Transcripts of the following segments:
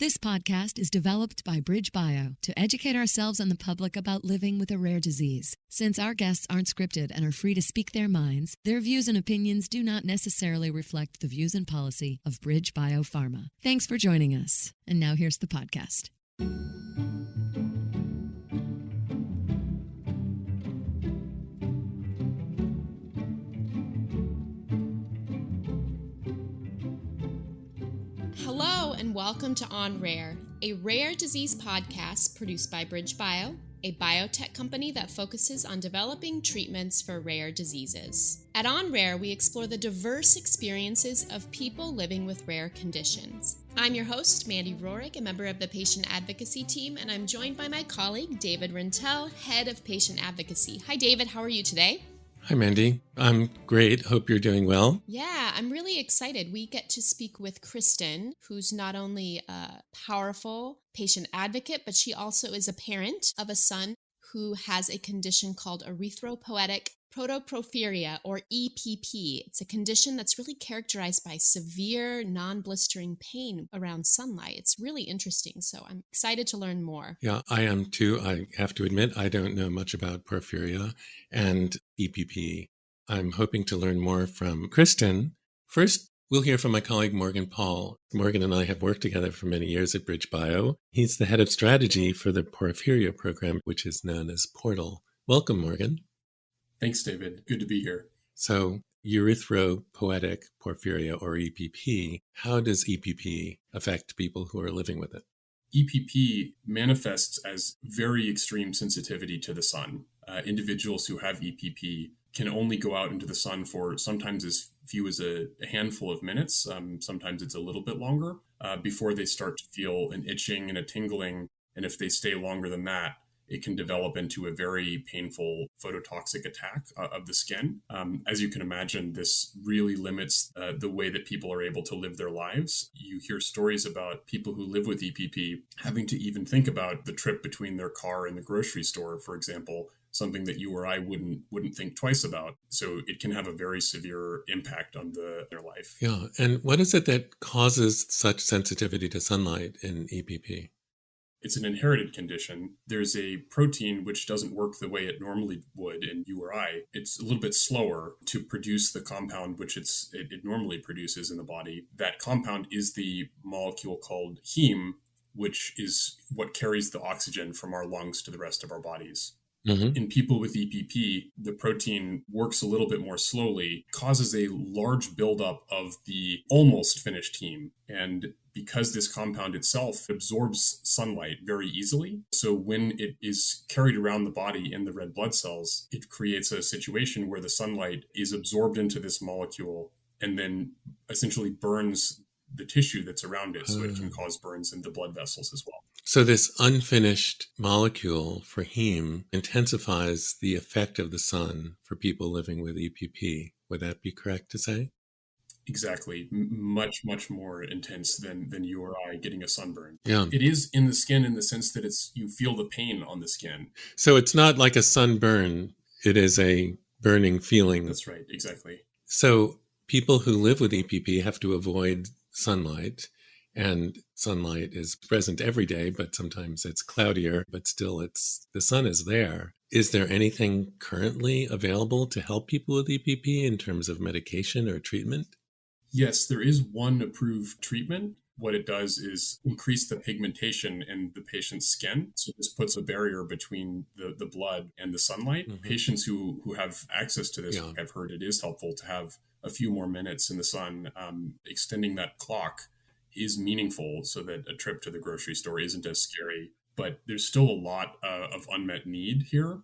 This podcast is developed by BridgeBio to educate ourselves and the public about living with a rare disease. Since our guests aren't scripted and are free to speak their minds, their views and opinions do not necessarily reflect the views and policy of BridgeBio Pharma. Thanks for joining us. And now here's the podcast. Hello and welcome to On Rare, a rare disease podcast produced by BridgeBio, a biotech company that focuses on developing treatments for rare diseases. At On Rare, we explore the diverse experiences of people living with rare conditions. I'm your host, Mandy Rohrig, a member of the Patient Advocacy team, and I'm joined by my colleague, David Rintell, head of Patient Advocacy. Hi, David. How are you today? Hi, Mandy. I'm great. Hope you're doing well. Yeah, I'm really excited. We get to speak with Kristen, who's not only a powerful patient advocate, but she also is a parent of a son who has a condition called erythropoietic protoporphyria, or EPP. It's a condition that's really characterized by severe, non-blistering pain around sunlight. It's really interesting, so I'm excited to learn more. Yeah, I am too. I have to admit, I don't know much about porphyria and EPP. I'm hoping to learn more from Kristen. First, we'll hear from my colleague, Morgan Paul. Morgan and I have worked together for many years at BridgeBio. He's the head of strategy for the porphyria program, which is known as Portal. Welcome, Morgan. Thanks, David. Good to be here. So, erythropoietic porphyria, or EPP, how does EPP affect people who are living with it? EPP manifests as very extreme sensitivity to the sun. Individuals who have EPP can only go out into the sun for sometimes as few as a handful of minutes. Sometimes it's a little bit longer before they start to feel an itching and a tingling. And if they stay longer than that, it can develop into a very painful phototoxic attack of the skin. As you can imagine, this really limits the way that people are able to live their lives. You hear stories about people who live with EPP having to even think about the trip between their car and the grocery store, for example, something that you or I wouldn't think twice about. So it can have a very severe impact on their life. Yeah, and what is it that causes such sensitivity to sunlight in EPP? It's an inherited condition. There's a protein which doesn't work the way it normally would in you or I. It's a little bit slower to produce the compound which it normally produces in the body. That compound is the molecule called heme, which is what carries the oxygen from our lungs to the rest of our bodies. Mm-hmm. In people with EPP, the protein works a little bit more slowly, causes a large buildup of the almost finished heme. And because this compound itself absorbs sunlight very easily, so when it is carried around the body in the red blood cells, it creates a situation where the sunlight is absorbed into this molecule and then essentially burns the tissue that's around it, so it can cause burns in the blood vessels as well. So this unfinished molecule for heme intensifies the effect of the sun for people living with EPP. Would that be correct to say? Exactly. Much, much more intense than you or I getting a sunburn. Yeah. It is in the skin in the sense that you feel the pain on the skin. So it's not like a sunburn. It is a burning feeling. That's right. Exactly. So people who live with EPP have to avoid sunlight. And sunlight is present every day, but sometimes it's cloudier, but still the sun is there. Is there anything currently available to help people with EPP in terms of medication or treatment? Yes, there is one approved treatment. What it does is increase the pigmentation in the patient's skin. So this puts a barrier between the blood and the sunlight. Mm-hmm. Patients who have access to this, I've heard it is helpful to have a few more minutes in the sun. Extending that clock is meaningful so that a trip to the grocery store isn't as scary. But there's still a lot of unmet need here.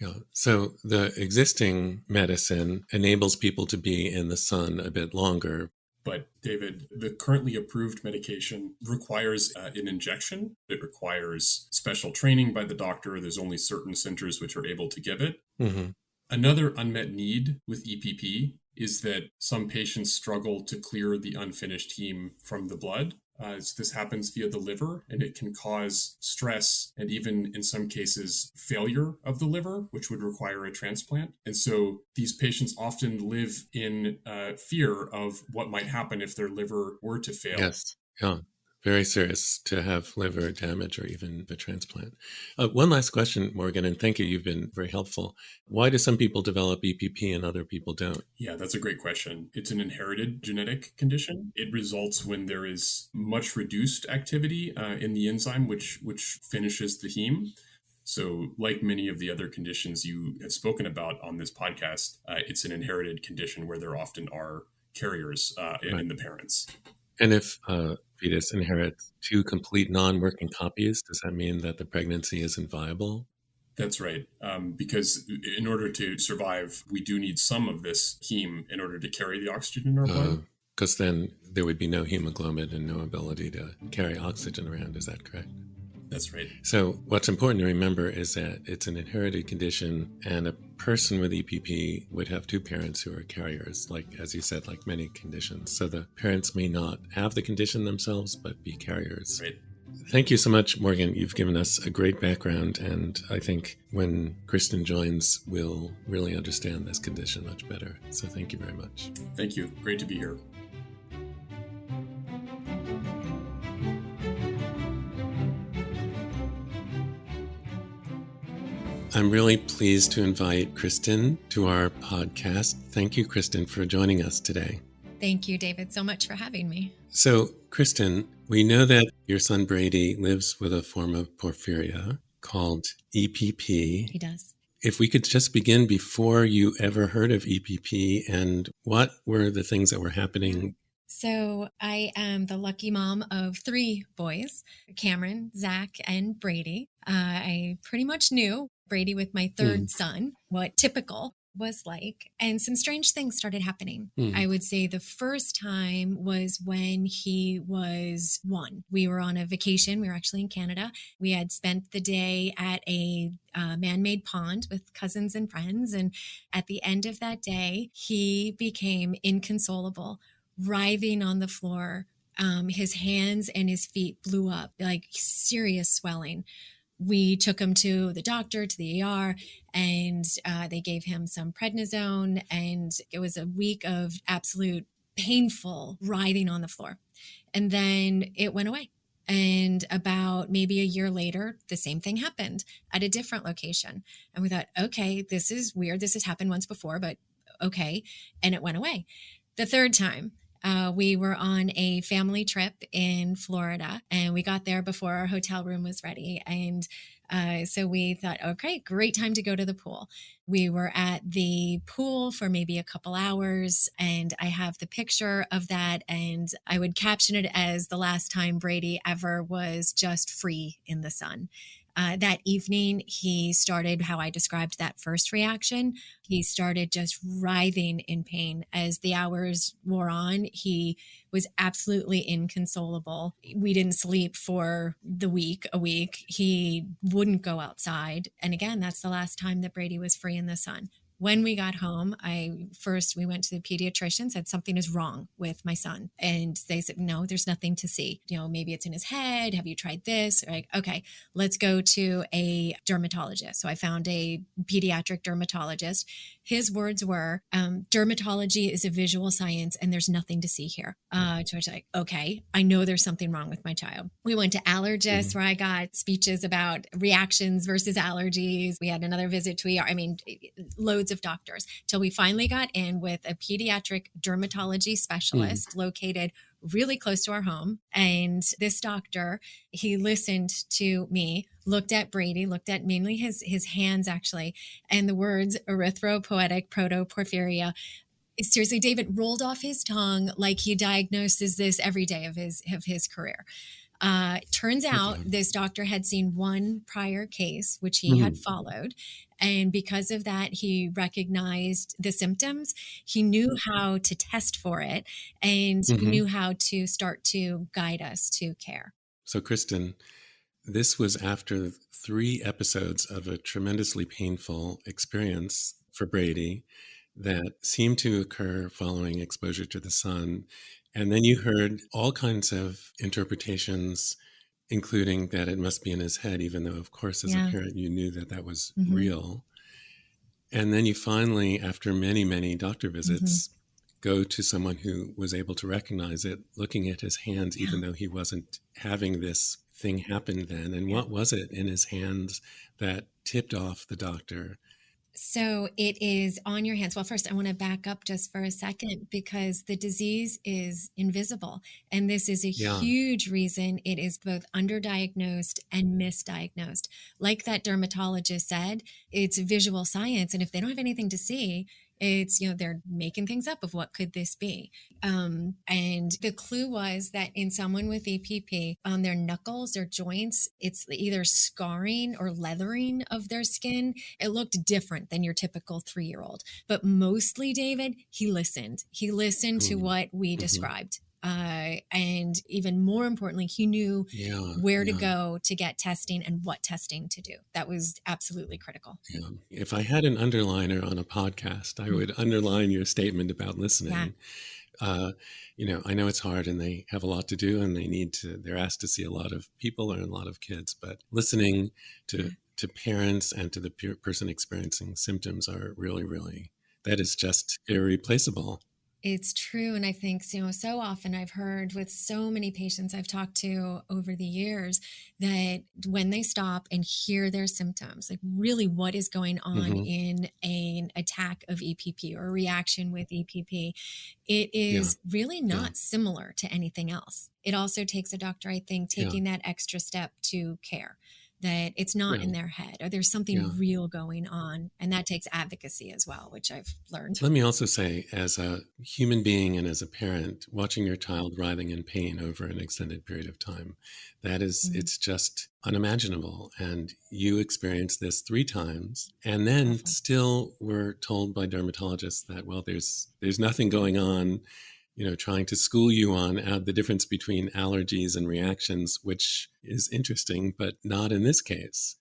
Yeah. So the existing medicine enables people to be in the sun a bit longer. But David, the currently approved medication requires an injection. It requires special training by the doctor. There's only certain centers which are able to give it. Mm-hmm. Another unmet need with EPP is that some patients struggle to clear the unfinished heme from the blood. So this happens via the liver, and it can cause stress and even in some cases failure of the liver, which would require a transplant. And so these patients often live in fear of what might happen if their liver were to fail. Yes. Yeah. Very serious to have liver damage or even a transplant. One last question, Morgan, and thank you. You've been very helpful. Why do some people develop EPP and other people don't? Yeah, that's a great question. It's an inherited genetic condition. It results when there is much reduced activity in the enzyme, which finishes the heme. So, like many of the other conditions you have spoken about on this podcast, it's an inherited condition where there often are carriers in the parents. And if a fetus inherits 2 complete non-working copies, does that mean that the pregnancy isn't viable? That's right. Because in order to survive, we do need some of this heme in order to carry the oxygen in our blood. Because then there would be no hemoglobin and no ability to carry oxygen around. Is that correct? That's right. So what's important to remember is that it's an inherited condition, and a person with EPP would have 2 parents who are carriers, like, as you said, like many conditions. So the parents may not have the condition themselves, but be carriers. Right. Thank you so much, Morgan. You've given us a great background, and I think when Kristen joins, we'll really understand this condition much better. So thank you very much. Thank you. Great to be here. I'm really pleased to invite Kristen to our podcast. Thank you, Kristen, for joining us today. Thank you, David, so much for having me. So, Kristen, we know that your son Brady lives with a form of porphyria called EPP. He does. If we could just begin before you ever heard of EPP, and what were the things that were happening? So I am the lucky mom of 3 boys, Cameron, Zach, and Brady. I pretty much knew Brady with my 3rd son, what typical was like, and some strange things started happening. I would say the first time was when he was 1. We were on a vacation. We were actually in Canada. We had spent the day at a man-made pond with cousins and friends. And at the end of that day, he became inconsolable, writhing on the floor. His hands and his feet blew up, like serious swelling. We took him to the doctor, to the ER, and they gave him some prednisone. And it was a week of absolute painful writhing on the floor. And then it went away. And about maybe a year later, the same thing happened at a different location. And we thought, okay, this is weird. This has happened once before, but okay. And it went away. The 3rd time, we were on a family trip in Florida, and we got there before our hotel room was ready. And so we thought, okay, great time to go to the pool. We were at the pool for maybe a couple hours, and I have the picture of that, and I would caption it as the last time Brady ever was just free in the sun. That evening, he started how I described that first reaction. He started just writhing in pain. As the hours wore on, he was absolutely inconsolable. We didn't sleep for a week. He wouldn't go outside. And again, that's the last time that Brady was free in the sun. When we got home, we went to the pediatrician, said something is wrong with my son. And they said, no, there's nothing to see. Maybe it's in his head. Have you tried this? Like, okay, let's go to a dermatologist. So I found a pediatric dermatologist. His words were, dermatology is a visual science and there's nothing to see here. So I was like, okay, I know there's something wrong with my child. We went to allergists where I got speeches about reactions versus allergies. We had another visit to ER. Loads of doctors till we finally got in with a pediatric dermatology specialist located really close to our home. And this doctor, he listened to me, looked at Brady, looked at mainly his hands actually, and the words erythropoietic protoporphyria. Seriously, David, rolled off his tongue like he diagnoses this every day of his career. Turns out this doctor had seen 1 prior case, which he had followed. And because of that, he recognized the symptoms. He knew how to test for it, and he knew how to start to guide us to care. So, Kristen, this was after 3 episodes of a tremendously painful experience for Brady that seemed to occur following exposure to the sun. And then you heard all kinds of interpretations, including that it must be in his head, even though, of course, as a parent, you knew that that was real. And then you finally, after many, many doctor visits, go to someone who was able to recognize it, looking at his hands, even though he wasn't having this thing happen then. And what was it in his hands that tipped off the doctor? So it is on your hands. Well, first, I want to back up just for a second because the disease is invisible. And this is a huge reason it is both underdiagnosed and misdiagnosed. Like that dermatologist said, it's visual science. And if they don't have anything to see, it's, they're making things up of what could this be. And the clue was that in someone with EPP, on their knuckles or joints, it's either scarring or leathering of their skin. It looked different than your typical 3-year-old. But mostly, David, he listened. He listened to what we described. And even more importantly, he knew where to go to get testing and what testing to do. That was absolutely critical. Yeah. If I had an underliner on a podcast, I would underline your statement about listening. I know it's hard and they have a lot to do and they're asked to see a lot of people or a lot of kids, but listening to parents and to the person experiencing symptoms are really, really, that is just irreplaceable. It's true. And I think, so often I've heard with so many patients I've talked to over the years that when they stop and hear their symptoms, like really what is going on in an attack of EPP or a reaction with EPP, it is really not similar to anything else. It also takes a doctor, I think, taking that extra step to care. That it's not in their head or there's something real going on. And that takes advocacy as well, which I've learned. Let me also say, as a human being and as a parent, watching your child writhing in pain over an extended period of time, that is, it's just unimaginable. And you experienced this 3 times and then still were told by dermatologists that, well, there's nothing going on, trying to school you on the difference between allergies and reactions, which is interesting, but not in this case.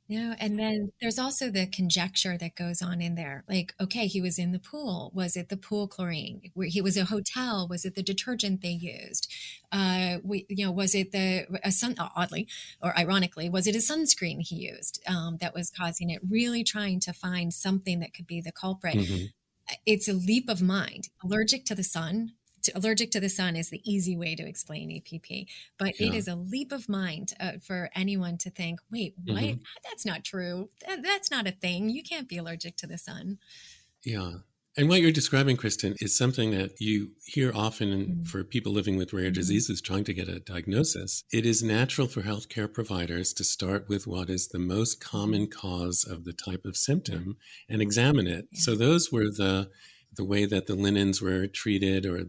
No, and then there's also the conjecture that goes on in there. Like, okay, he was in the pool. Was it the pool chlorine? Where he was a hotel? Was it the detergent they used? Was it oddly or ironically, was it a sunscreen he used that was causing it? Really trying to find something that could be the culprit. It's a leap of mind. Allergic to the sun is the easy way to explain EPP, but it is a leap of mind for anyone to think, wait, what? That's not true. That's not a thing. You can't be allergic to the sun. Yeah. And what you're describing, Kristen, is something that you hear often for people living with rare diseases trying to get a diagnosis. It is natural for healthcare providers to start with what is the most common cause of the type of symptom and examine it. So those were the way that the linens were treated or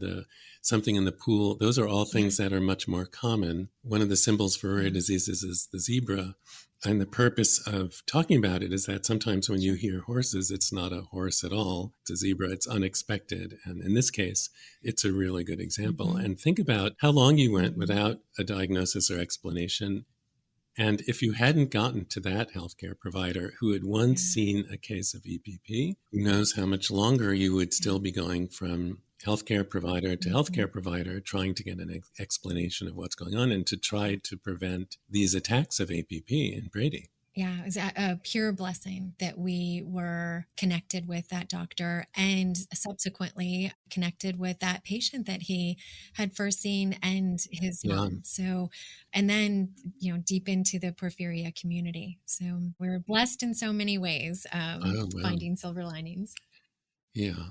something in the pool. Those are all things that are much more common. One of the symbols for rare diseases is the zebra. And the purpose of talking about it is that sometimes when you hear horses, it's not a horse at all. It's a zebra. It's unexpected. And in this case, it's a really good example. And think about how long you went without a diagnosis or explanation. And if you hadn't gotten to that healthcare provider who had once seen a case of EPP, who knows how much longer you would still be going from healthcare provider to healthcare provider, trying to get an explanation of what's going on and to try to prevent these attacks of APP in Brady. Yeah, it was a pure blessing that we were connected with that doctor and subsequently connected with that patient that he had first seen and his mom. So, and then, deep into the porphyria community. So we're blessed in so many ways, finding silver linings. Yeah.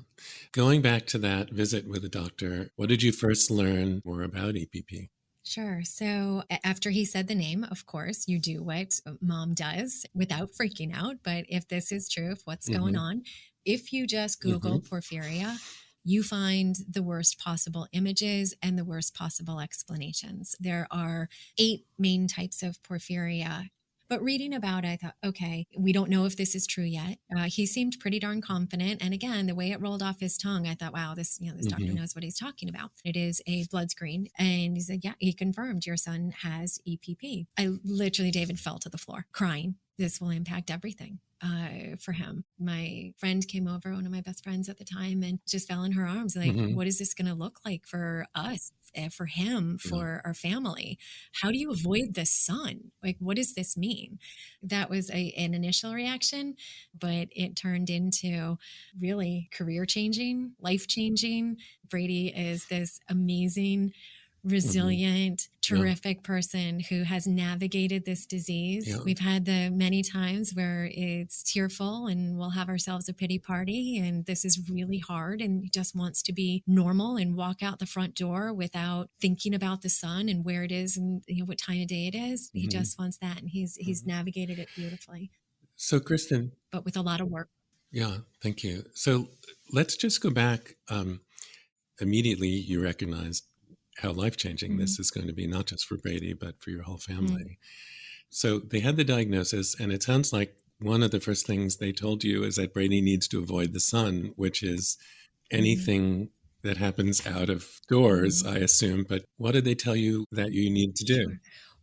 Going back to that visit with the doctor, what did you first learn more about EPP? Sure. So after he said the name, of course, you do what mom does without freaking out. But if this is true, if what's going on, if you just Google porphyria, you find the worst possible images and the worst possible explanations. There are 8 main types of porphyria. But reading about it, I thought, okay, we don't know if this is true yet. He seemed pretty darn confident. And again, the way it rolled off his tongue, I thought, wow, this doctor knows what he's talking about. It is a blood screen. And he said, yeah, he confirmed your son has EPP. I literally, David, fell to the floor crying. this will impact everything for him. My friend came over, one of my best friends at the time, and just fell in her arms. Like, what is this going to look like for us, for him, for our family? How do you avoid the sun? Like, what does this mean? That was an initial reaction, but it turned into really career changing, life changing. Brady is this amazing, resilient, terrific person who has navigated this disease. Yeah. We've had the many times where it's tearful and we'll have ourselves a pity party, and this is really hard, and he just wants to be normal and walk out the front door without thinking about the sun and where it is and what time of day it is. He just wants that, and he's navigated it beautifully. So Kristen, but with a lot of work. Yeah, thank you. So let's just go back. Immediately you recognized how life-changing this is going to be, not just for Brady, but for your whole family. So they had the diagnosis, and it sounds like one of the first things they told you is that Brady needs to avoid the sun, which is anything that happens out of doors, I assume. But what did they tell you that you need to do? Sure.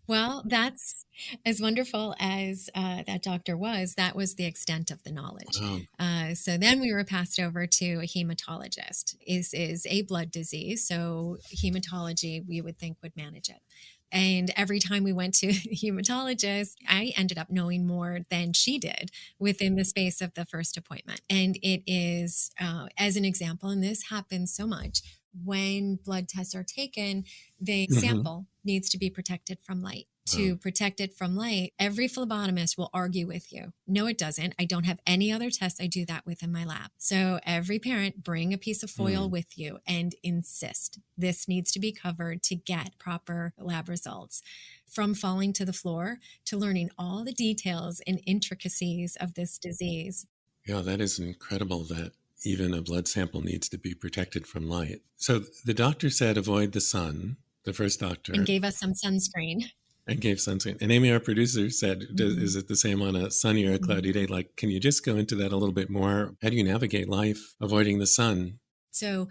Well, that's as wonderful as that doctor was. That was the extent of the knowledge. Wow. So then we were passed over to a hematologist. This is a blood disease, so hematology, we would think, would manage it. And every time we went to a hematologist, I ended up knowing more than she did within the space of the first appointment. And it is, as an example, and this happens so much, when blood tests are taken, the sample needs to be protected from light. To protect it from light, every phlebotomist will argue with you. No, it doesn't. I don't have any other tests I do that with in my lab. So every parent, bring a piece of foil with you and insist this needs to be covered to get proper lab results. From falling to the floor to learning all the details and intricacies of this disease. Yeah, that is incredible that even a blood sample needs to be protected from light. So the doctor said avoid the sun, the first doctor. And gave us some sunscreen. And gave sunscreen. And Amy, our producer, said, is it the same on a sunny or a cloudy day? Like, can you just go into that a little bit more? How do you navigate life avoiding the sun? So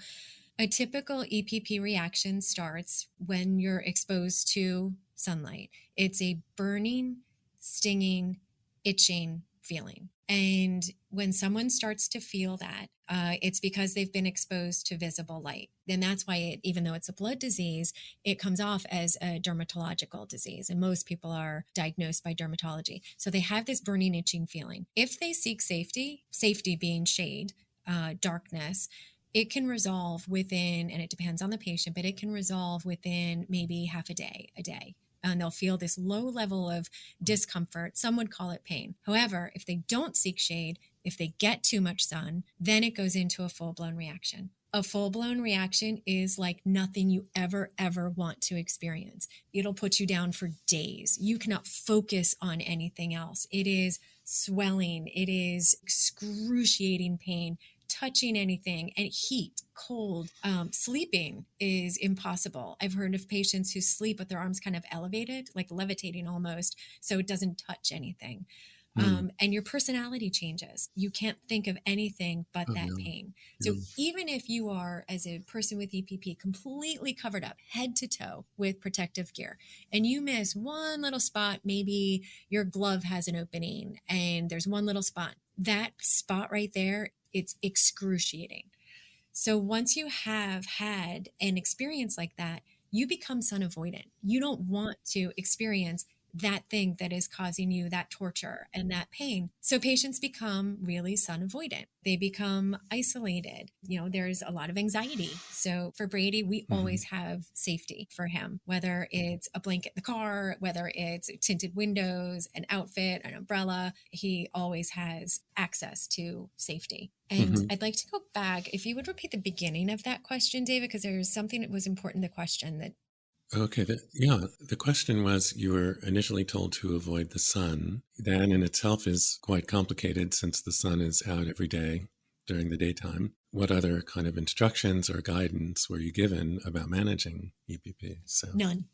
a typical EPP reaction starts when you're exposed to sunlight. It's a burning, stinging, itching feeling. And when someone starts to feel that, it's because they've been exposed to visible light. And that's why, even though it's a blood disease, it comes off as a dermatological disease. And most people are diagnosed by dermatology. So they have this burning, itching feeling. If they seek safety being shade, darkness, it can resolve within, and it depends on the patient, but it can resolve within maybe half a day. And they'll feel this low level of discomfort. Some would call it pain. However, if they don't seek shade, if they get too much sun, then it goes into a full-blown reaction. A full-blown reaction is like nothing you ever want to experience. It'll put you down for days. You cannot focus on anything else. It is swelling. It is excruciating pain. Touching anything, and heat, cold, sleeping is impossible. I've heard of patients who sleep with their arms kind of elevated, like levitating almost, so it doesn't touch anything. And your personality changes. You can't think of anything but that pain. So even if you are, as a person with EPP, completely covered up head to toe with protective gear, and you miss one little spot, maybe your glove has an opening and there's one little spot, that spot right there, it's excruciating. So once you have had an experience like that, you become sun avoidant. You don't want to experience that thing that is causing you that torture and that pain. So patients become really sun avoidant. They become isolated. There's a lot of anxiety. So for Brady, we always have safety for him, whether it's a blanket in the car, whether it's tinted windows, an outfit, an umbrella, he always has access to safety. And I'd like to go back, if you would repeat the beginning of that question, David, because there's something that was important in the question that. Okay. The question was, you were initially told to avoid the sun. That in itself is quite complicated since the sun is out every day during the daytime. What other kind of instructions or guidance were you given about managing EPP? None.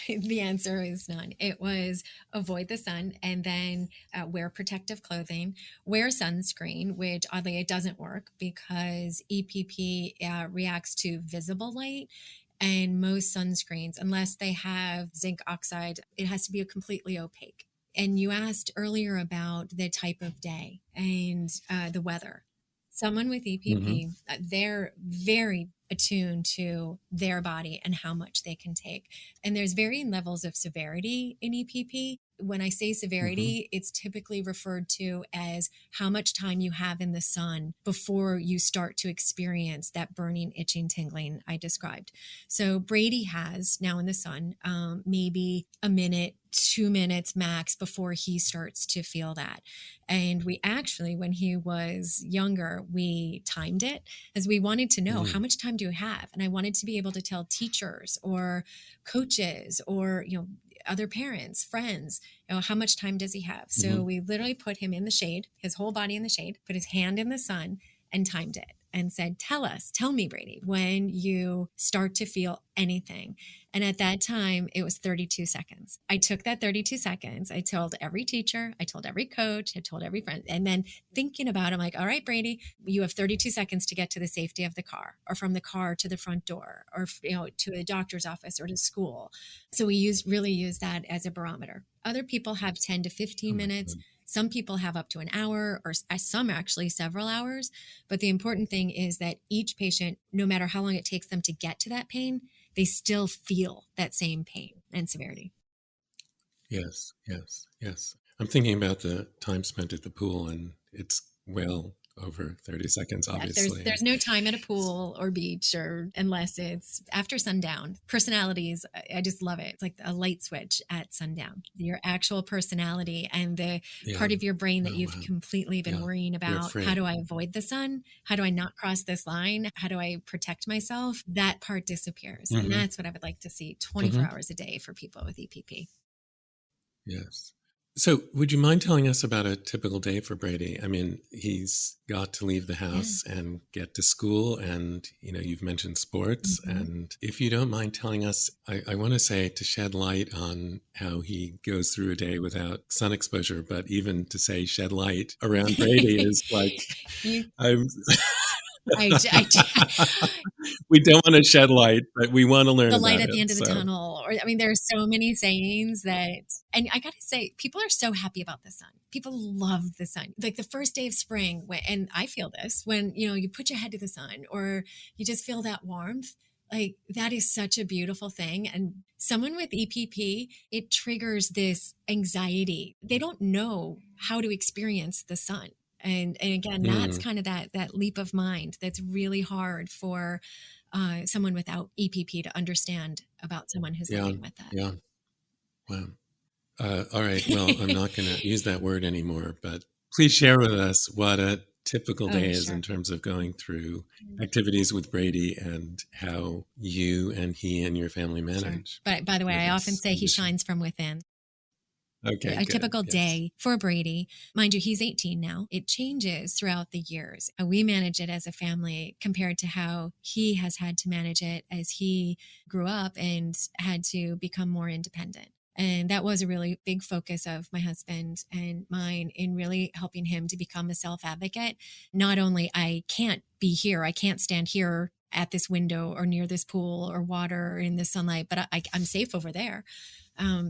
The answer is none. It was avoid the sun, and then wear protective clothing, wear sunscreen, which oddly it doesn't work because EPP reacts to visible light. And most sunscreens, unless they have zinc oxide, it has to be a completely opaque. And you asked earlier about the type of day and the weather. Someone with EPP, they're very attuned to their body and how much they can take. And there's varying levels of severity in EPP. When I say severity, it's typically referred to as how much time you have in the sun before you start to experience that burning, itching, tingling I described. So Brady has now in the sun maybe a minute, 2 minutes max before he starts to feel that. And we actually, when he was younger, we timed it as we wanted to know how much time do you have? And I wanted to be able to tell teachers or coaches or, other parents, friends, how much time does he have? So we literally put him in the shade, his whole body in the shade, put his hand in the sun and timed it and said, tell me, Brady, when you start to feel anything. And at that time, it was 32 seconds. I took that 32 seconds. I told every teacher, I told every coach, I told every friend. And then thinking about it, I'm like, all right, Brady, you have 32 seconds to get to the safety of the car or from the car to the front door or, to a doctor's office or to school. So we really use that as a barometer. Other people have 10 to 15 minutes. Some people have up to an hour or some actually several hours. But the important thing is that each patient, no matter how long it takes them to get to that pain, they still feel that same pain and severity. Yes. I'm thinking about the time spent at the pool, and it's well over 30 seconds, obviously. There's no time at a pool or beach unless it's after sundown. Personalities, I just love it. It's like a light switch at sundown. Your actual personality and the part of your brain that you've completely been worrying about. How do I avoid the sun? How do I not cross this line? How do I protect myself? That part disappears. And that's what I would like to see 24 hours a day for people with EPP. Yes. So would you mind telling us about a typical day for Brady? I mean, he's got to leave the house and get to school, and, you've mentioned sports. And if you don't mind telling us, I want to say to shed light on how he goes through a day without sun exposure, but even to say shed light around Brady is like, we don't want to shed light, but we want to learn the about light at the it, end of the tunnel. There are so many sayings that, and I got to say, people are so happy about the sun. People love the sun. Like the first day of spring, and I feel this when, you put your head to the sun or you just feel that warmth. Like that is such a beautiful thing. And someone with EPP, it triggers this anxiety. They don't know how to experience the sun. And again, that's kind of that leap of mind that's really hard for someone without EPP to understand about someone who's living with that. Yeah. Wow. All right. Well, I'm not going to use that word anymore, but please share with us what a typical day is in terms of going through activities with Brady and how you and he and your family manage. But by the way, I often say he shines from within. Okay, a typical day for Brady, mind you, he's 18 now. It changes throughout the years. We manage it as a family compared to how he has had to manage it as he grew up and had to become more independent. And that was a really big focus of my husband and mine in really helping him to become a self-advocate. Not only I can't be here, I can't stand here at this window or near this pool or water or in the sunlight, but I'm safe over there.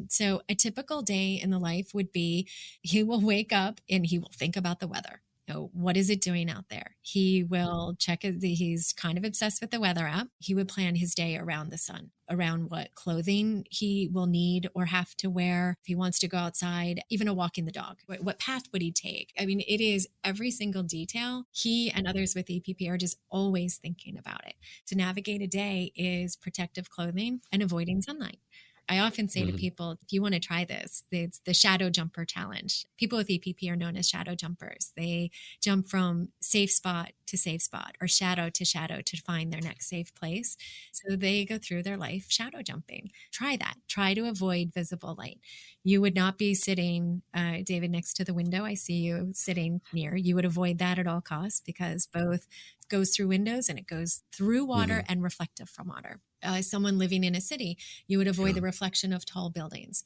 So a typical day in the life would be he will wake up and he will think about the weather. What is it doing out there? He will check he's kind of obsessed with the weather app. He would plan his day around the sun, around what clothing he will need or have to wear. If he wants to go outside, even a walking the dog, what path would he take? It is every single detail. He and others with EPP are just always thinking about it. To navigate a day is protective clothing and avoiding sunlight. I often say to people, if you want to try this, it's the shadow jumper challenge. People with EPP are known as shadow jumpers. They jump from safe spot to safe spot or shadow to find their next safe place. So they go through their life shadow jumping. Try that. Try to avoid visible light. You would not be sitting, David, next to the window. I see you sitting near. You would avoid that at all costs because both goes through windows and it goes through water and reflective from water. Someone living in a city, you would avoid the reflection of tall buildings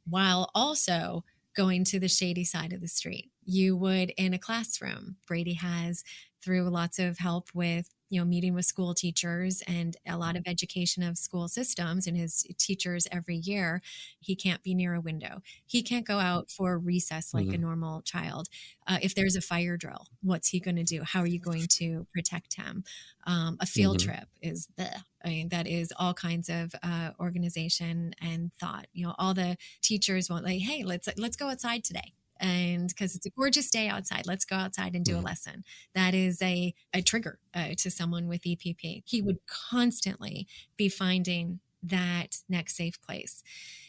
while also going to the shady side of the street. You would in a classroom. Brady has, through lots of help with meeting with school teachers and a lot of education of school systems and his teachers every year. He can't be near a window. He can't go out for recess like a normal child. If there's a fire drill, what's he going to do? How are you going to protect him? A field trip is that is all kinds of organization and thought. All the teachers want like, hey, let's go outside today. And because it's a gorgeous day outside, let's go outside and do a lesson. That is a trigger to someone with EPP. He would constantly be finding that next safe place.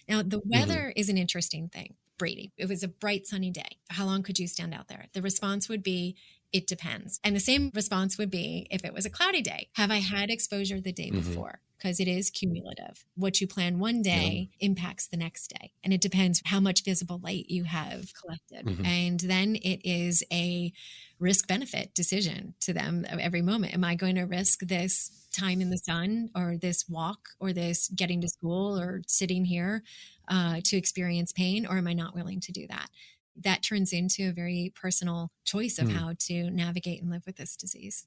Now, the weather is an interesting thing. Brady, it was a bright, sunny day. How long could you stand out there? The response would be, it depends. And the same response would be if it was a cloudy day. Have I had exposure the day before? Because it is cumulative. What you plan one day impacts the next day. And it depends how much visible light you have collected. And then it is a risk-benefit decision to them every moment. Am I going to risk this time in the sun or this walk or this getting to school or sitting here to experience pain, or am I not willing to do that? That turns into a very personal choice of how to navigate and live with this disease.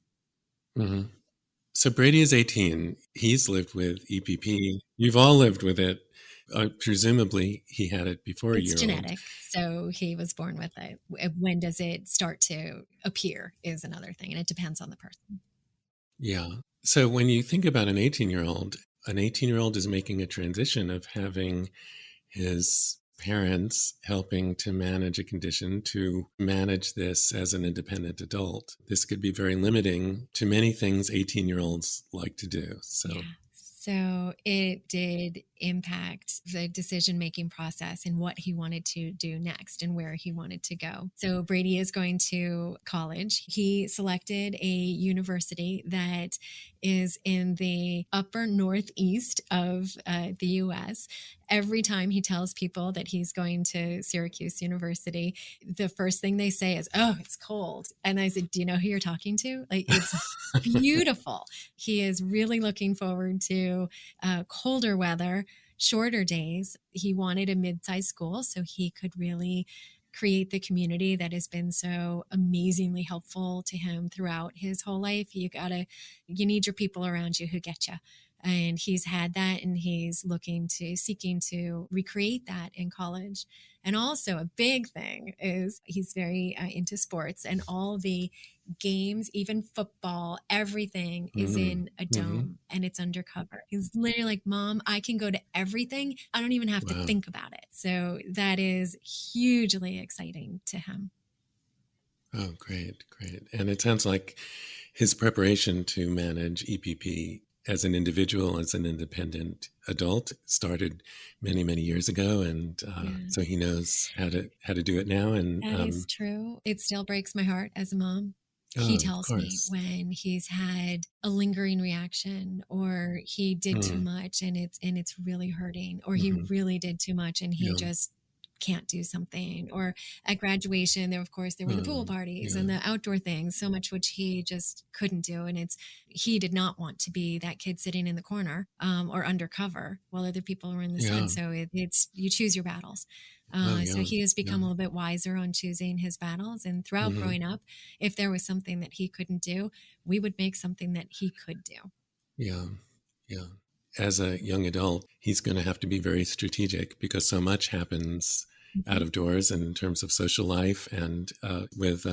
So Brady is 18. He's lived with EPP. You've all lived with it. Presumably, he had it before It's a year genetic, so he was born with it. When does it start to appear is another thing, and it depends on the person. Yeah. So when you think about an 18-year-old is making a transition of having his parents helping to manage a condition to manage this as an independent adult. This could be very limiting to many things 18-year-olds like to do. So it did impact the decision-making process and what he wanted to do next and where he wanted to go. So Brady is going to college. He selected a university that is in the upper northeast of the U.S. Every time he tells people that he's going to Syracuse University, the first thing they say is, oh, it's cold. And I said, do you know who you're talking to? Like, it's beautiful. He is really looking forward to colder weather, shorter days. He wanted a mid-sized school so he could really create the community that has been so amazingly helpful to him throughout his whole life. You need your people around you who get you. And he's had that, and he's seeking to recreate that in college. And also a big thing is he's very into sports, and all the games, even football, everything is in a dome and it's undercover. He's literally like, Mom, I can go to everything. I don't even have to think about it. So that is hugely exciting to him. Oh, great. And it sounds like his preparation to manage EPP as an individual, as an independent adult, started many, many years ago. And so he knows how to do it now. And that is true. It still breaks my heart as a mom. He tells me when he's had a lingering reaction, or he did too much and it's really hurting, or he really did too much and he just can't do something. Or at graduation, there were the pool parties and the outdoor things, so much which he just couldn't do. And he did not want to be that kid sitting in the corner or undercover while other people were in the sun. So it's you choose your battles. So he has become a little bit wiser on choosing his battles. And throughout growing up, if there was something that he couldn't do, we would make something that he could do. Yeah. As a young adult, he's going to have to be very strategic because so much happens out of doors and in terms of social life and with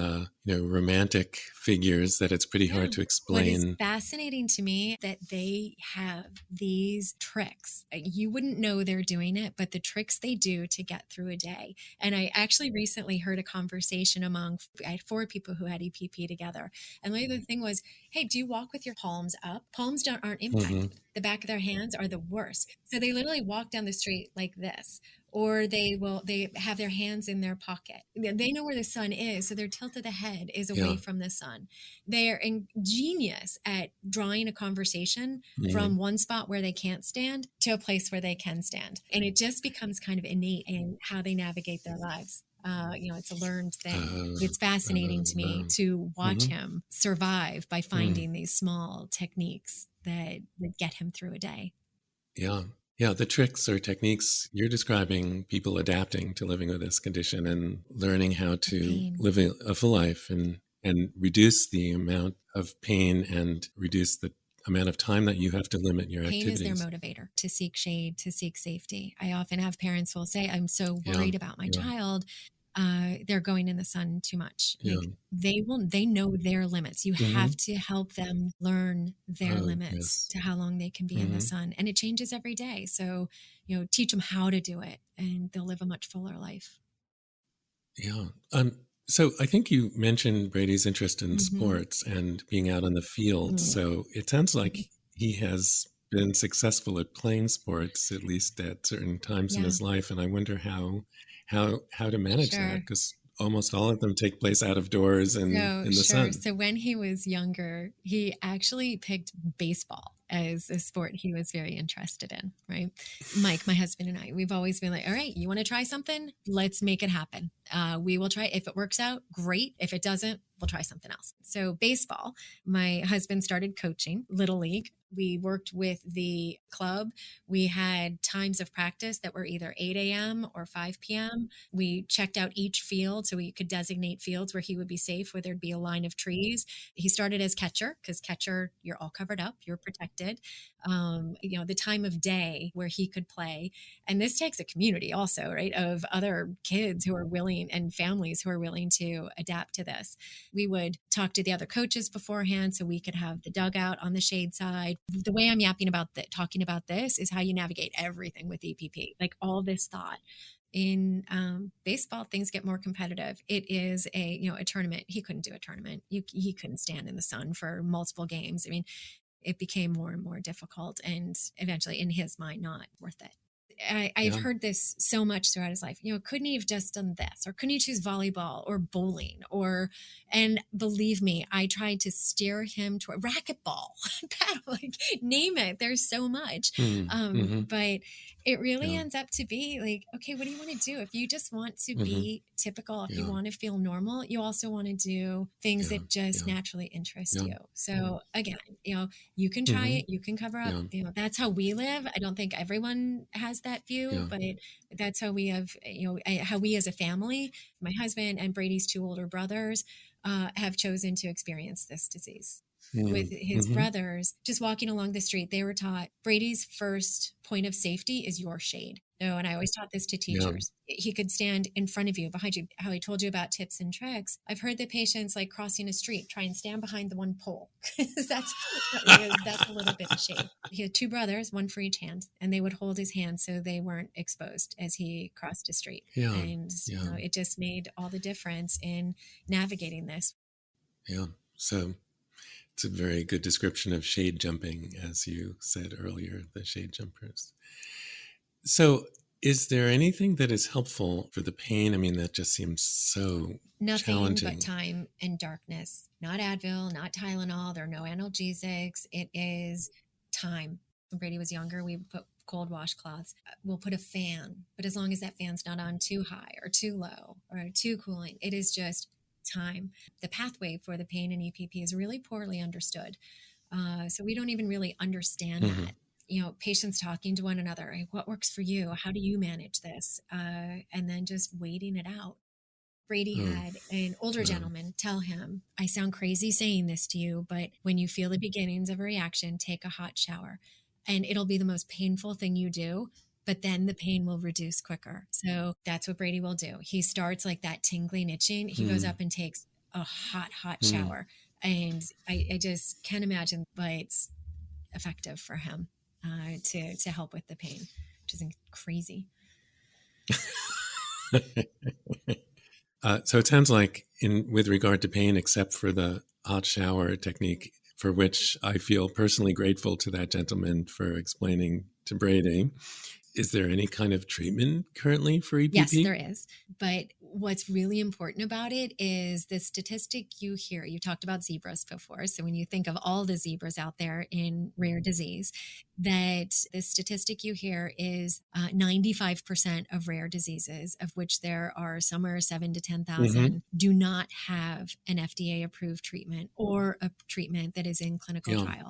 romantic figures that it's pretty hard to explain. What is fascinating to me that they have these tricks. You wouldn't know they're doing it, but the tricks they do to get through a day. And I actually recently heard a conversation I had 4 people who had EPP together. And the other thing was, hey, do you walk with your palms up? Palms aren't impacted. The back of their hands are the worst. So they literally walk down the street like this. Or they have their hands in their pocket. They know where the sun is, so their tilt of the head is away from the sun. They're ingenious at drawing a conversation from one spot where they can't stand to a place where they can stand. And it just becomes kind of innate in how they navigate their lives. It's a learned thing. It's fascinating to me to watch him survive by finding these small techniques that get him through a day. Yeah, the tricks or techniques you're describing, people adapting to living with this condition and learning how to live a full life and and reduce the amount of pain and reduce the amount of time that you have to limit your Pain is their activities. motivator to seek shade, to seek safety. I often have parents who will say, I'm so Yeah, worried about my yeah, child. They're going in the sun too much. yeah. Like they know their limits. You Mm-hmm. have to help them learn their Oh, limits yes. to how long they can be in the Mm-hmm. sun. And it changes every day. So, teach them how to do it and they'll live a much fuller life. Yeah. So I think you mentioned Brady's interest in Mm-hmm. sports and being out on the field. Mm-hmm. So it sounds like he has been successful at playing sports, at least at certain times in Yeah, his life. And I wonder how to manage that, sure. because almost all of them take place out of doors and So, in the sure. sun. So, when he was younger, he actually picked baseball as a sport he was very interested in, right? Mike, my husband, and I, we've always been like, all right, you want to try something? Let's make it happen. We will try. If it works out, great. If it doesn't, we'll try something else. So, baseball, my husband started coaching Little League. We worked with the club. We had times of practice that were either 8 a.m. or 5 p.m. We checked out each field so we could designate fields where he would be safe, where there'd be a line of trees. He started as catcher because catcher, you're all covered up, you're protected. The time of day where he could play. And this takes a community also, right, of other kids who are willing and families who are willing to adapt to this. We would talk to the other coaches beforehand so we could have the dugout on the shade side. The way I'm talking about this is how you navigate everything with EPP, like all this thought. In baseball, things get more competitive. It is a tournament. He couldn't do a tournament. He couldn't stand in the sun for multiple games. I mean, it became more and more difficult and eventually in his mind, not worth it. I've Yeah. heard this so much throughout his life. Couldn't he have just done this, or couldn't he choose volleyball or bowling, and believe me, I tried to steer him to a racquetball, paddle, like name it. There's so much, Mm-hmm. but it really Yeah. ends up to be like, okay, what do you want to do? If you just want to Mm-hmm. be typical, if you Yeah. want to feel normal, you also want to do things Yeah. that just Yeah. naturally interest Yeah. you. So again, you can try Mm-hmm. it, you can cover up. Yeah. That's how we live. I don't think everyone has that view, Yeah. but that's how we have, how we as a family, my husband and Brady's two older brothers, have chosen to experience this disease. With his Mm-hmm. brothers, just walking along the street, they were taught Brady's first point of safety is your shade. No, and I always taught this to Yeah. teachers. He could stand in front of you, behind you, how he told you about tips and tricks. I've heard that patients, like crossing a street, try and stand behind the one pole. that's a little bit of shade. He had two brothers, one for each hand, and they would hold his hand so they weren't exposed as he crossed a street. Yeah. And Yeah. it just made all the difference in navigating this. Yeah. So it's a very good description of shade jumping, as you said earlier, the shade jumpers. So is there anything that is helpful for the pain? I mean, that just seems so Nothing challenging. but time and darkness. Not Advil, not Tylenol. There are no analgesics. It is time. When Brady was younger, we put cold washcloths. We'll put a fan, but as long as that fan's not on too high or too low or too cooling, it is just time. The pathway for the pain in EPP is really poorly understood. So we don't even really understand Mm-hmm. that. Patients talking to one another, like, what works for you? How do you manage this? And then just waiting it out. Brady had an older gentleman tell him, I sound crazy saying this to you, but when you feel the beginnings of a reaction, take a hot shower and it'll be the most painful thing you do. But then the pain will reduce quicker. So that's what Brady will do. He starts like that tingling, itching. He goes up and takes a hot shower. And I just can't imagine why it's effective for him to help with the pain, which is crazy. So it sounds like, with regard to pain, except for the hot shower technique, for which I feel personally grateful to that gentleman for explaining to Brady, is there any kind of treatment currently for EPP? Yes, there is. But what's really important about it is the statistic you hear. You talked about zebras before. So when you think of all the zebras out there in rare disease, that the statistic you hear is 95% of rare diseases, of which there are somewhere 7 to 10,000, do not have an FDA approved treatment or a treatment that is in clinical trial.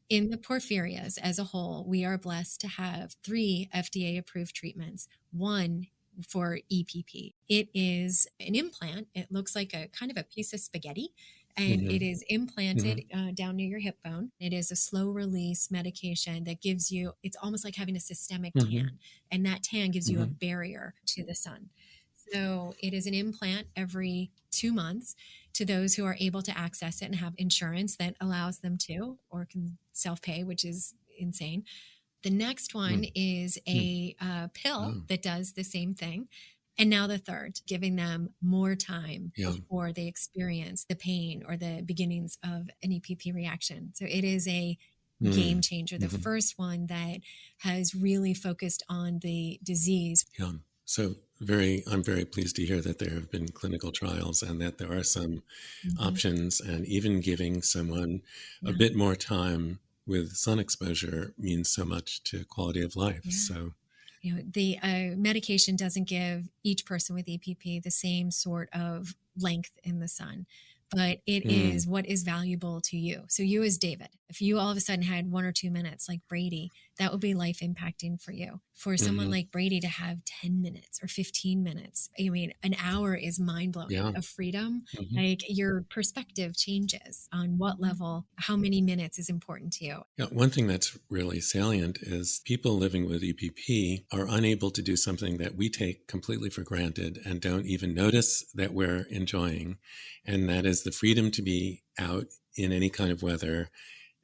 In the porphyrias as a whole, we are blessed to have 3 FDA approved treatments. One for EPP. It is an implant. It looks like a kind of a piece of spaghetti, and it is implanted down near your hip bone. It is a slow release medication that gives you, it's almost like having a systemic tan, and that tan gives you a barrier to the sun. So it is an implant every 2 months to those who are able to access it and have insurance that allows them to, or can self-pay, which is insane. The next one is a pill that does the same thing. And now the third, giving them more time before they experience the pain or the beginnings of an EPP reaction. So it is a game changer. The first one that has really focused on the disease. Yeah. So I'm very pleased to hear that there have been clinical trials and that there are some options, and even giving someone a bit more time with sun exposure means so much to quality of life. So, the medication doesn't give each person with EPP the same sort of length in the sun, but it is what is valuable to you. So you as David, if you all of a sudden had 1 or 2 minutes like Brady, that would be life impacting for you. For someone like Brady to have 10 minutes or 15 minutes, I mean, an hour is mind blowing of freedom. Like your perspective changes on what level, how many minutes is important to you. Yeah, one thing that's really salient is people living with EPP are unable to do something that we take completely for granted and don't even notice that we're enjoying. And that is the freedom to be out in any kind of weather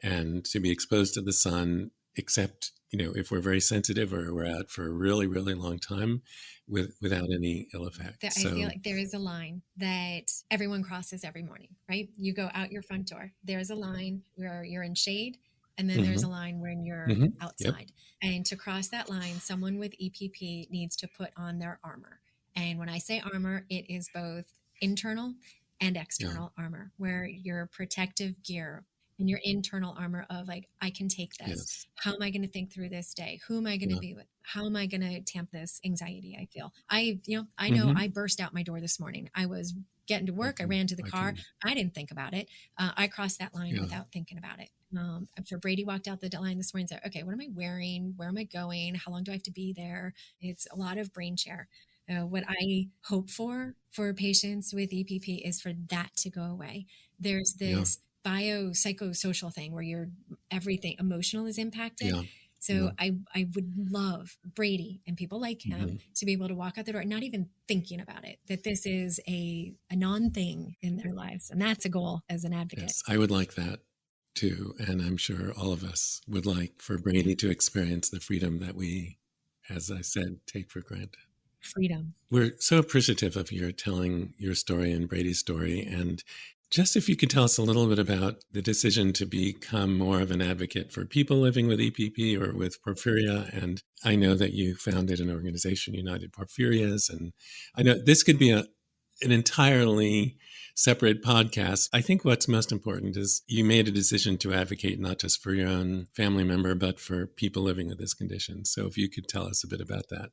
and to be exposed to the sun, except, if we're very sensitive or we're out for a really, really long time without any ill effect. I feel like there is a line that everyone crosses every morning, right? You go out your front door. There's a line where you're in shade, and then there's a line when you're outside. And to cross that line, someone with EPP needs to put on their armor. And when I say armor, it is both internal and external armor, where your protective gear and your internal armor of like, I can take this. How am I going to think through this day? Who am I going to be with? How am I going to tamp this anxiety I feel? I know I burst out my door this morning. I was getting to work. I ran to the car. I didn't think about it. I crossed that line without thinking about it. I'm sure Brady walked out the line this morning and said, okay, what am I wearing? Where am I going? How long do I have to be there? It's a lot of brain share. What I hope for patients with EPP is for that to go away. There's this biopsychosocial thing where everything emotional is impacted. So I would love Brady and people like him to be able to walk out the door not even thinking about it, that this is a non-thing in their lives. And that's a goal as an advocate. Yes, I would like that too. And I'm sure all of us would like for Brady to experience the freedom that we, as I said, take for granted. Freedom. We're so appreciative of your telling your story and Brady's story. And just if you could tell us a little bit about the decision to become more of an advocate for people living with EPP or with porphyria. And I know that you founded an organization, United Porphyrias. And I know this could be an entirely separate podcast. I think what's most important is you made a decision to advocate not just for your own family member, but for people living with this condition. So if you could tell us a bit about that.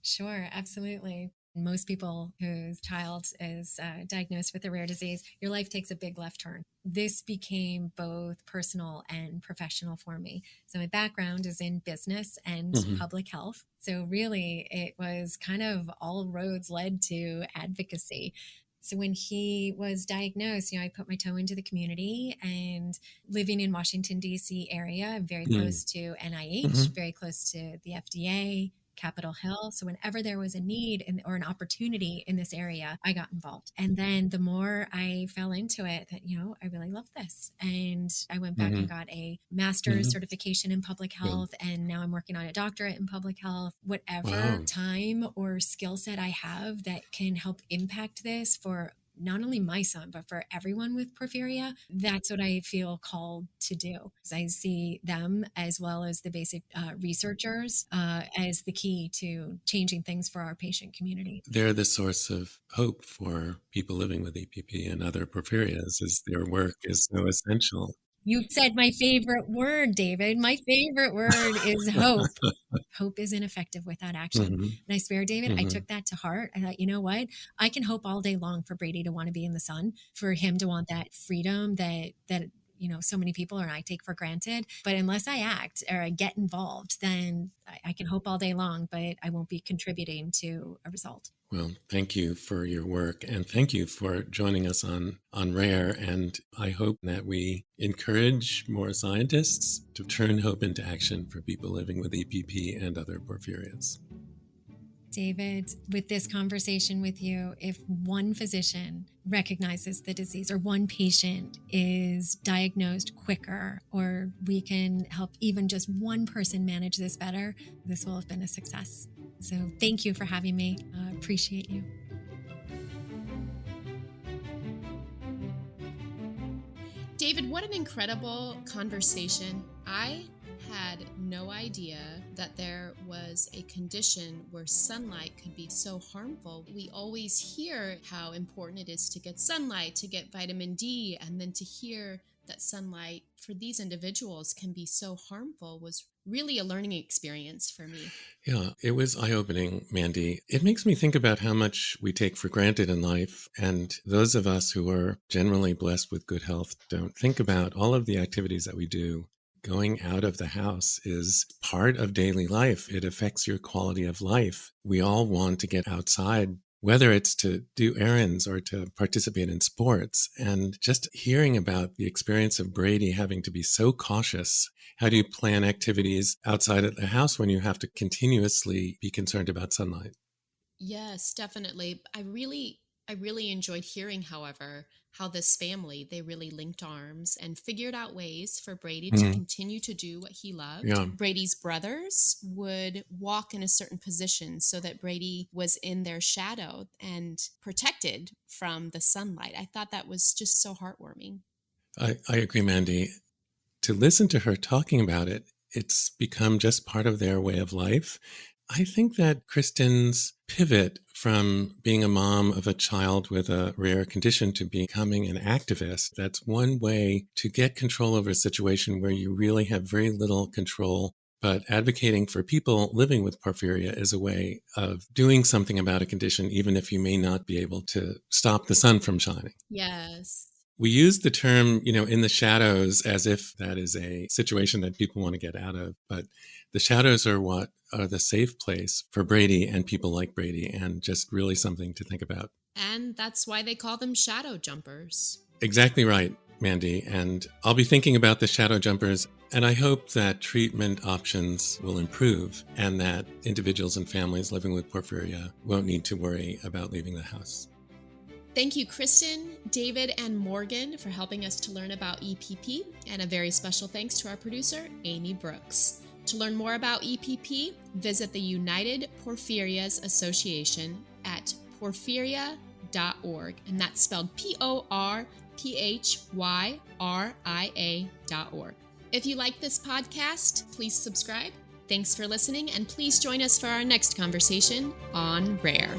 Sure, absolutely. Most people whose child is diagnosed with a rare disease, your life takes a big left turn. This became both personal and professional for me. So my background is in business and public health. So really, it was kind of all roads led to advocacy. So when he was diagnosed, I put my toe into the community, and living in Washington, D.C. area, I'm very close to NIH, very close to the FDA, Capitol Hill. So whenever there was a need or an opportunity in this area, I got involved. And then the more I fell into it, that, I really love this. And I went back and got a master's certification in public health. And now I'm working on a doctorate in public health. Whatever time or skill set I have that can help impact this for not only my son, but for everyone with porphyria, that's what I feel called to do. I see them, as well as the basic researchers, as the key to changing things for our patient community. They're the source of hope for people living with EPP and other porphyrias, as their work is so essential. You said my favorite word, David. My favorite word is hope. Hope isn't effective without action. And I swear, David, I took that to heart. I thought, you know what? I can hope all day long for Brady to want to be in the sun, for him to want that freedom that so many people or I take for granted. But unless I act or I get involved, then I can hope all day long, but I won't be contributing to a result. Well, thank you for your work, and thank you for joining us on RARE. And I hope that we encourage more scientists to turn hope into action for people living with EPP and other porphyrias. David, with this conversation with you, if one physician recognizes the disease or one patient is diagnosed quicker, or we can help even just one person manage this better, this will have been a success. So thank you for having me. Appreciate you. David, what an incredible conversation. I had no idea that there was a condition where sunlight could be so harmful. We always hear how important it is to get sunlight, to get vitamin D, and then to hear that sunlight for these individuals can be so harmful was really a learning experience for me. Yeah, it was eye-opening, Mandy. It makes me think about how much we take for granted in life, and those of us who are generally blessed with good health don't think about all of the activities that we do. Going out of the house is part of daily life. It affects your quality of life. We all want to get outside, whether it's to do errands or to participate in sports. And just hearing about the experience of Brady having to be so cautious. How do you plan activities outside of the house when you have to continuously be concerned about sunlight? Yes, definitely. I really enjoyed hearing, however, how this family, they really linked arms and figured out ways for Brady to continue to do what he loved. Yeah. Brady's brothers would walk in a certain position so that Brady was in their shadow and protected from the sunlight. I thought that was just so heartwarming. I agree, Mandy. To listen to her talking about it, it's become just part of their way of life. I think that Kristen's pivot from being a mom of a child with a rare condition to becoming an activist, that's one way to get control over a situation where you really have very little control. But advocating for people living with porphyria is a way of doing something about a condition, even if you may not be able to stop the sun from shining. Yes. We use the term, in the shadows as if that is a situation that people want to get out of. But the shadows are what are the safe place for Brady and people like Brady, and just really something to think about. And that's why they call them shadow jumpers. Exactly right, Mandy. And I'll be thinking about the shadow jumpers, and I hope that treatment options will improve and that individuals and families living with porphyria won't need to worry about leaving the house. Thank you, Kristen, David, and Morgan for helping us to learn about EPP, and a very special thanks to our producer, Amy Brooks. To learn more about EPP, visit the United Porphyrias Association at porphyria.org, and that's spelled porphyria.org. If you like this podcast, please subscribe. Thanks for listening, and please join us for our next conversation on RARE.